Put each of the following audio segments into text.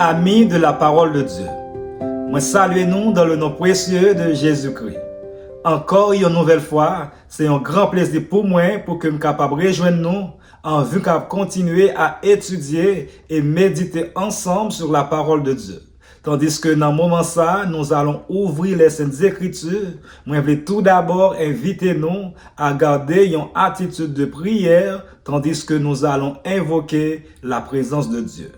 Amis de la parole de Dieu, moi saluez-nous dans le nom précieux de Jésus-Christ. Encore une nouvelle fois, c'est un grand plaisir pour moi pour que je sois capable de rejoindre nous en vue de continuer à étudier et méditer ensemble sur la parole de Dieu. Tandis que dans ce moment ça, nous allons ouvrir les Saintes Écritures. Moi, je vais tout d'abord inviter nous à garder une attitude de prière, tandis que nous allons invoquer la présence de Dieu.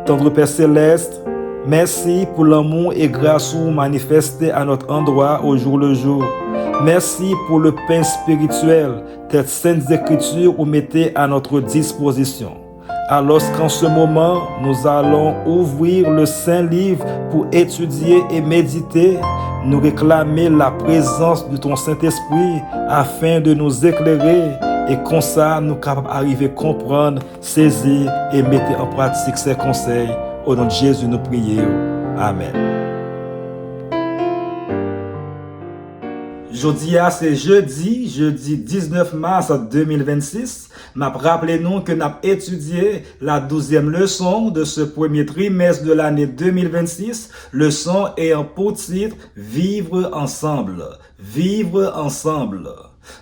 Tendre Père Céleste, merci pour l'amour et grâce manifesté à notre endroit au jour le jour. Merci pour le pain spirituel, tes saintes écritures ou mettez à notre disposition. Alors qu'en ce moment, nous allons ouvrir le Saint-Livre pour étudier et méditer, nous réclamer la présence de ton Saint-Esprit afin de nous éclairer et comme ça, nous capables d'arriver à comprendre, saisir et mettre en pratique ces conseils. Au nom de Jésus, nous prions. Amen. Aujourd'hui, c'est jeudi 19 mars 2026. M'a rappelé nous que nous avons étudié la 12e leçon de ce premier trimestre de l'année 2026. Leçon ayant pour titre Vivre ensemble. Vivre ensemble.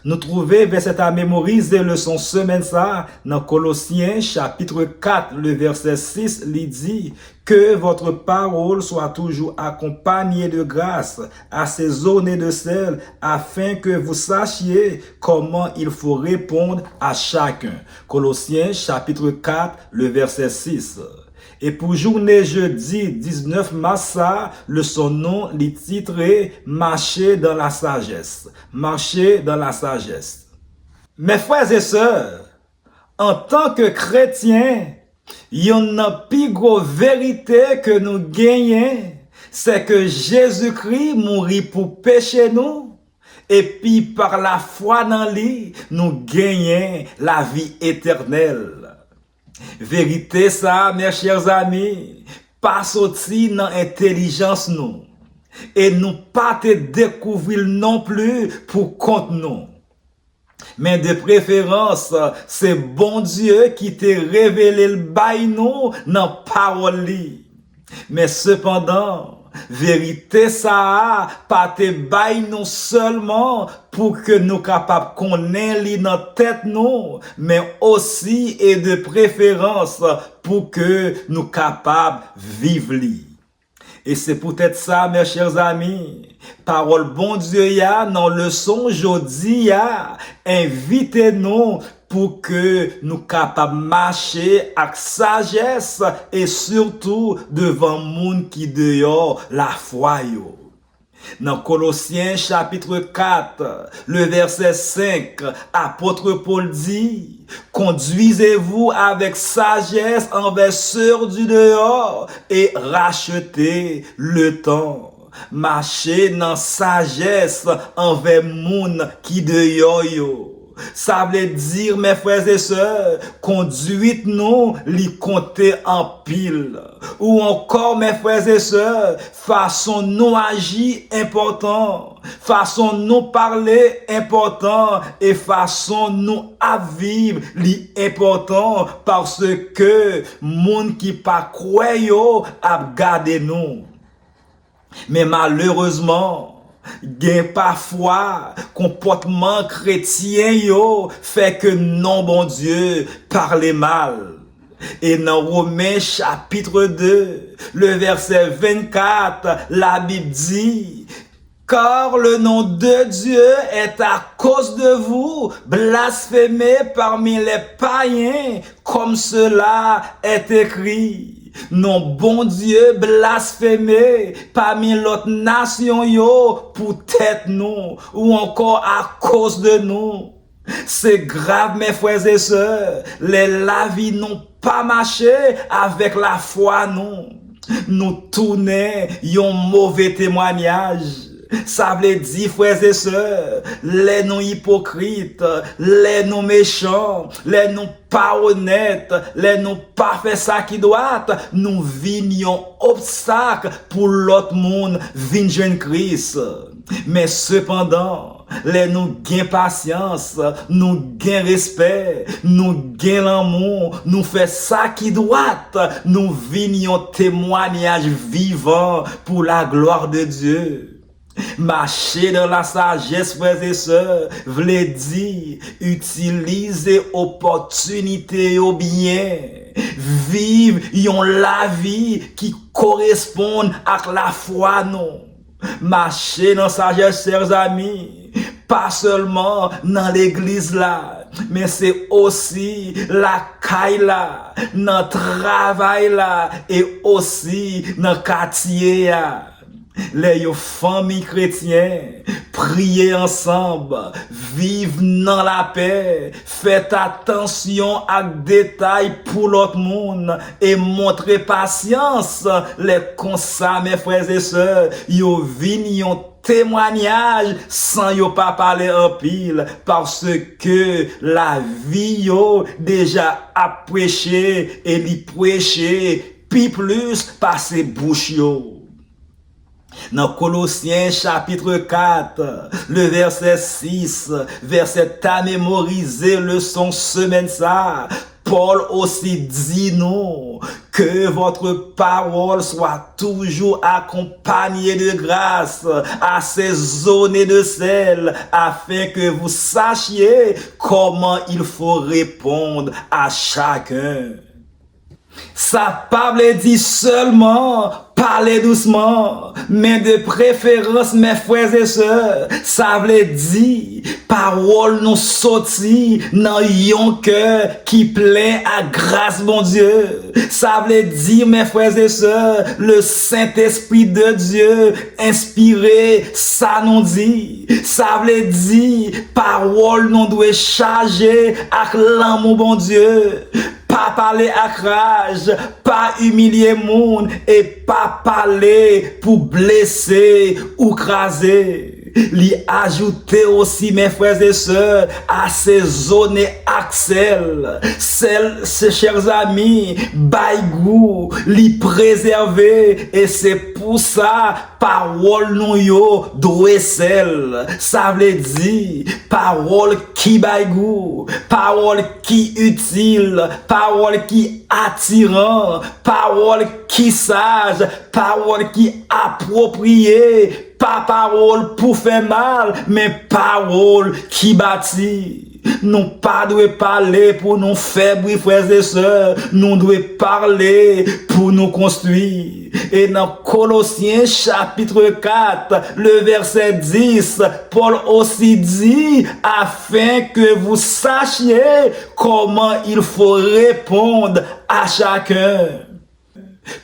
Nous trouvons verset à mémoriser leçon semaine ça dans Colossiens chapitre 4 le verset 6 il dit que votre parole soit toujours accompagnée de grâce, assaisonnée de sel, afin que vous sachiez comment il faut répondre à chacun. Colossiens chapitre 4 le verset 6. Et pour journée jeudi 19 mars, le son nom est titré Marcher dans la sagesse. Marcher dans la sagesse. Mes frères et sœurs, en tant que chrétiens, il y a une plus grosse vérité que nous gagnons, c'est que Jésus-Christ mourit pour pécher nous, et puis par la foi dans lui, nous gagnons la vie éternelle. Vérité ça, mes chers amis, pas sorti dans l'intelligence nous. Et nous pas te découvrir non plus pour compte nous. Mais de préférence, c'est bon Dieu qui t'a révélé le bail nous dans parole li. Mais cependant, vérité ça, pas te bail nous seulement pour que nous capables connaître li dans tête nous, mais aussi et de préférence pour que nous capables vivre li. Et c'est peut-être ça, mes chers amis, parole bon Dieu ya, dans leçon jodi ya, invitez-nous pour que nous capables marcher avec sagesse et surtout devant monde qui dehors la foi yo. Dans Colossiens chapitre 4, le verset 5, apôtre Paul dit, conduisez-vous avec sagesse envers ceux du dehors et rachetez le temps. Marchez dans sagesse envers moun qui dehors yo. Ça veut dire, mes frères et sœurs, conduite-nous, li compter en pile. Ou encore, mes frères et sœurs, façon nous agir important, façon nous parler important, et façon nous à vivre li important, parce que moun qui pas croit yo a gardé nous. Mais malheureusement, gen parfois comportement chrétien yo fait que non bon Dieu parle mal. Et dans Romains chapitre 2, le verset 24, la Bible dit, car le nom de Dieu est à cause de vous blasphémé parmi les païens, comme cela est écrit. Non bon Dieu blasphémé parmi l'autre nation yo pour tête nous ou encore à cause de nous. C'est grave mes frères et sœurs, les lavis n'ont pas marché avec la foi nous. Nous tournons un mauvais témoignage. Ça veut dire, frères et sœurs, les non hypocrites, les non méchants, les non pas honnêtes, les non pas fait ça qui doit, nous venions obstacle pour l'autre monde, venir Christ. Mais cependant, les nous gain patience, nous gain respect, nous gain l'amour, nous fait ça qui doit, nous venions témoignage vivant pour la gloire de Dieu. Marcher dans la sagesse, frères et sœurs, v'lait dire, utiliser opportunité au bien. Vivre yon la vie qui correspond à la foi, non. Marcher dans la sagesse, chers amis, pas seulement dans l'église là, mais c'est aussi la caille là, dans le travail là, et aussi dans le quartier là. Les familles chrétiennes, priez ensemble, vivent dans la paix, faites attention à détails pour l'autre monde et montrez patience. Les constats, mes frères et sœurs, yo vin témoignage sans yo pas parler en pile parce que la vie yo déjà a prêché et li prêché puis plus par ses bouches yo. Dans Colossiens chapitre 4, le verset 6, verset à mémoriser leçon semaine ça, Paul aussi dit nous que votre parole soit toujours accompagnée de grâce, assaisonnée de sel, afin que vous sachiez comment il faut répondre à chacun. Ça parle dit seulement parler doucement, mais de préférence, mes frères et sœurs, ça veut dire parole nous sorti dans yon cœur qui plein à grâce, mon Dieu. Ça veut dire, mes frères et sœurs, le Saint-Esprit de Dieu inspiré, ça nous dit. Ça veut dire parole nous doit charger avec l'amour, bon Dieu. Pas parler à rage, pas humilier monde et pas parler pour blesser ou craser. Li ajouter aussi, mes frères et sœurs, assaisonner Axel, ses chers amis, baigou, li préserver, et c'est pour ça, parole nou yo, doué sel. Ça veut dire, parole qui baigou, parole qui utile, parole qui attirant, parole qui sage, parole qui appropriée, pas parole pour faire mal, mais parole qui bâtit. Nous pas devons parler pour nous faire bruit, frères et sœurs. Nous devons parler pour nous construire. Et dans Colossiens chapitre 4, le verset 10, Paul aussi dit, afin que vous sachiez comment il faut répondre à chacun.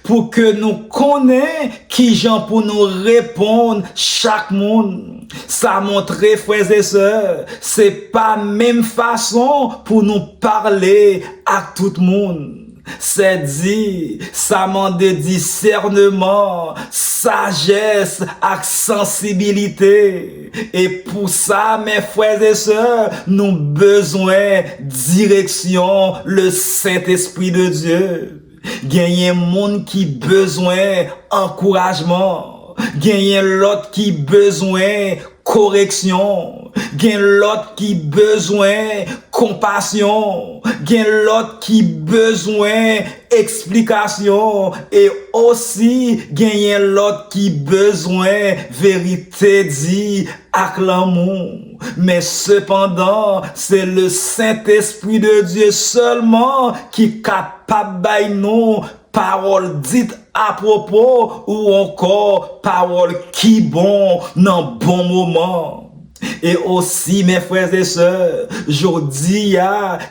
Pour que nous connaissions qui gens pour nous répondre chaque monde. Ça montre, frères et sœurs, c'est pas même façon pour nous parler à tout le monde. C'est dit, ça demande discernement, sagesse et sensibilité. Et pour ça, mes frères et sœurs, nous avons besoin de direction, le Saint-Esprit de Dieu. Gagner monde qui besoin encouragement, gagner l'autre qui besoin correction, gagner l'autre qui besoin compassion, gagner l'autre qui besoin explication et aussi gagner l'autre qui besoin vérité dit avec l'amour. Mais cependant, c'est le Saint-Esprit de Dieu seulement qui est capable de nous parole dite à propos ou encore parole qui bon dans bon moment. Et aussi, mes frères et sœurs, je dis,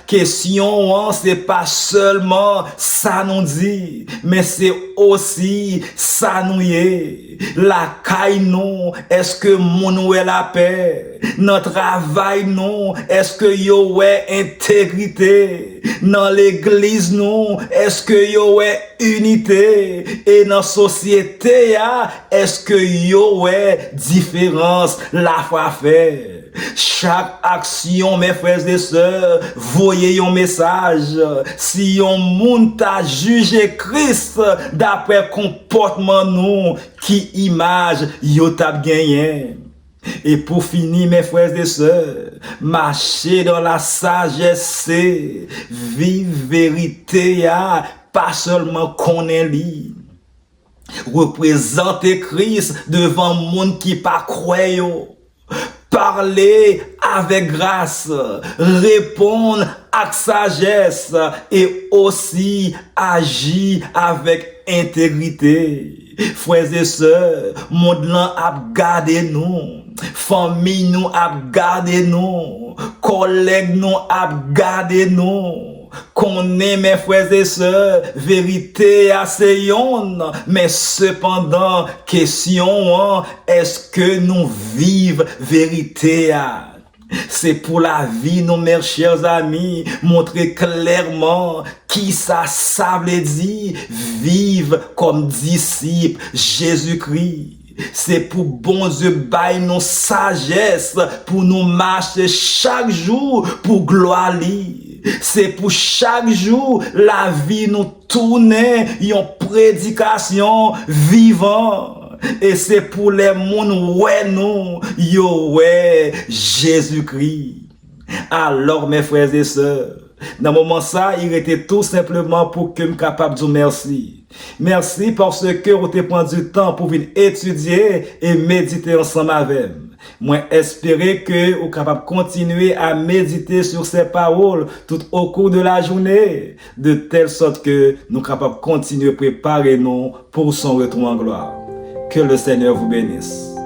question, c'est pas seulement ça nous dit, mais c'est aussi ça nous est. La caille, non, est-ce que mon est la paix? Notre travail, non, est-ce que yo est intégrité? Dans l'église, non, est-ce que yo est unité? Et dans la société, est-ce que yo est différence? La foi fait. Chaque action, mes frères et sœurs, voyez un message. Si on monde a jugé Christ d'après comportement nous, qui image yo t'a gagné. Et pour finir, mes frères et sœurs, marcher dans la sagesse, c'est vivre vérité, pas seulement qu'on est libre. Représenter Christ devant le monde qui pas croyant. Parler avec grâce, répondre avec sagesse et aussi agir avec intégrité. Frères et sœurs, monde là a gardé nous, famille nous a gardé nous, collègues nous a gardé nous. Qu'on est mes frères et sœurs, vérité assez yon, mais cependant, question, est-ce que nous vivons vérité? C'est pour la vie, nos mes chers amis, montrer clairement qui ça veut dire, vivre comme disciples Jésus-Christ. C'est pour bon Dieu bailler nos sagesse, pour nous marcher chaque jour pour gloire lui. C'est pour chaque jour la vie nous tourner une prédication vivant. Et c'est pour les mondes ouais nous, yo ouais Jésus-Christ. Alors mes frères et sœurs, dans le moment ça, il était tout simplement pour que je sois capable de dire merci. Merci parce que vous avez pris du temps pour venir étudier et méditer ensemble avec moi. Moi, espérer que vous êtes capable de continuer à méditer sur ces paroles tout au cours de la journée, de telle sorte que nous sommes capables de continuer à préparer nous pour son retour en gloire. Que le Seigneur vous bénisse.